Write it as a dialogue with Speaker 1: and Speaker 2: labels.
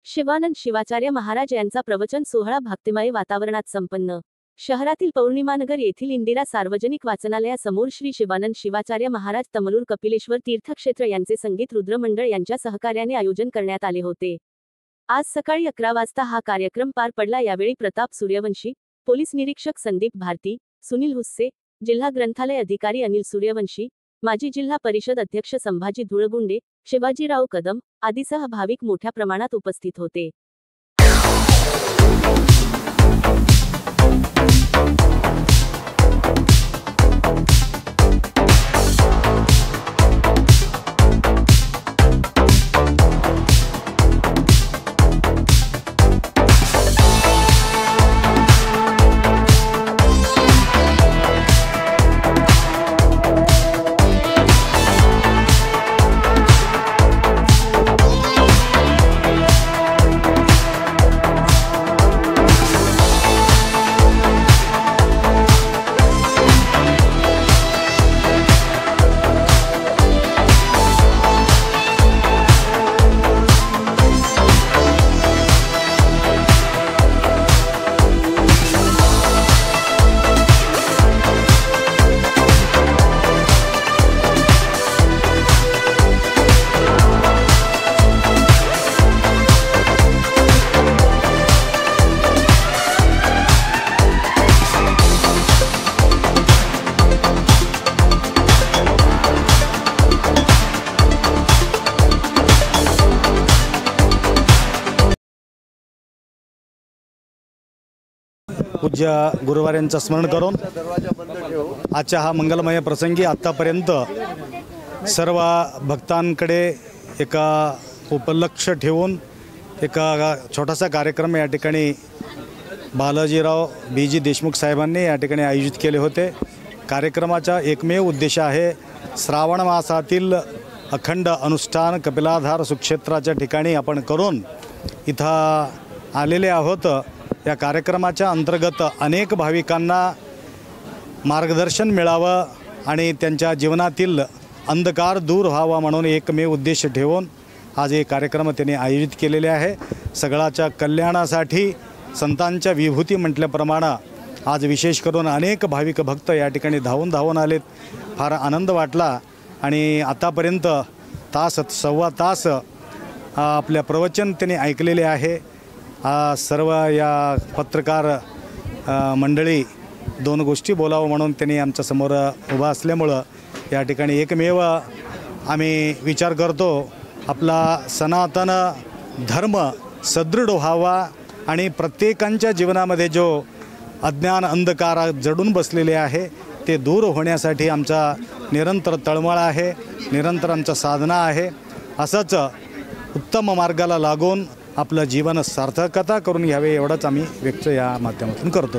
Speaker 1: शिवानंद शिवाचार्य महाराज यांचा प्रवचन सोहळा भक्तिमय वातावरणात संपन्न। शहरातील पौर्णिमानगर येथील इंदिरा सार्वजनिक वाचनालयासमोर श्री शिवानंद शिवाचार्य महाराज तमलूर कपिलेश्वर तीर्थक्षेत्र यांचे संगीत रुद्र मंडळ यांच्या सहकार्याने आयोजन करण्यात आले होते। आज सकाळी 11 वाजता हा कार्यक्रम पार पडला। यावेळी प्रताप सूर्यवंशी, पोलीस निरीक्षक संदीप भारती, सुनील हुस्से, जिल्हा ग्रंथालय अधिकारी अनिल सूर्यवंशी, माजी जिल्हा परिषद अध्यक्ष संभाजी धुळगुंडे, शिवाजीराव कदम आदीसह भाविक मोठ्या प्रमाणात उपस्थित होते।
Speaker 2: पूज्य गुरुवार यांचं स्मरण करून आजच्या हा मंगलमय प्रसंगी आतापर्यंत सर्व भक्तांकडे एका उपलक्ष ठेवून एका छोटासा कार्यक्रम या ठिकाणी बालाजीराव बीजी देशमुख साहेबांनी या ठिकाणी आयोजित केले होते। कार्यक्रमाचा एकमेव उद्देश आहे श्रावण मासातील अखंड अनुष्ठान कपिलाधार सुक्षेत्राच्या ठिकाणी आपण करून इथं आलेले आहोत। या कार्यक्रमाच्या अंतर्गत अनेक भाविकांना मार्गदर्शन मिळावं आणि त्यांच्या जीवनातील अंधकार दूर व्हावा म्हणून एकमेव उद्देश ठेवून आज हे कार्यक्रम त्यांनी आयोजित केलेले आहे। सगळ्याच्या कल्याणासाठी संतांच्या विभूती म्हटल्याप्रमाणे आज विशेष करून अनेक भाविक भक्त या ठिकाणी धावून आलेत। फार आनंद वाटला आणि आतापर्यंत सव्वा तास आपल्या प्रवचन त्यांनी ऐकलेले आहे। सर्व या पत्रकार मंडळी दोन गोष्टी बोलावं म्हणून त्यांनी आमच्या समोर उभा असल्यामुळं या ठिकाणी एकमेव आम्ही विचार करतो आपला सनातन धर्म सदृढ व्हावा आणि प्रत्येकांच्या जीवनामध्ये जो अज्ञान अंधकार जडून बसलेले आहे ते दूर होण्यासाठी आमचा निरंतर तळमळ आहे, निरंतर आमचा साधना आहे। असंच उत्तम मार्गाला लागून आपलं जीवन सार्थकता करून घ्यावे एवढंच आम्ही व्यक्त या माध्यमातून करतो।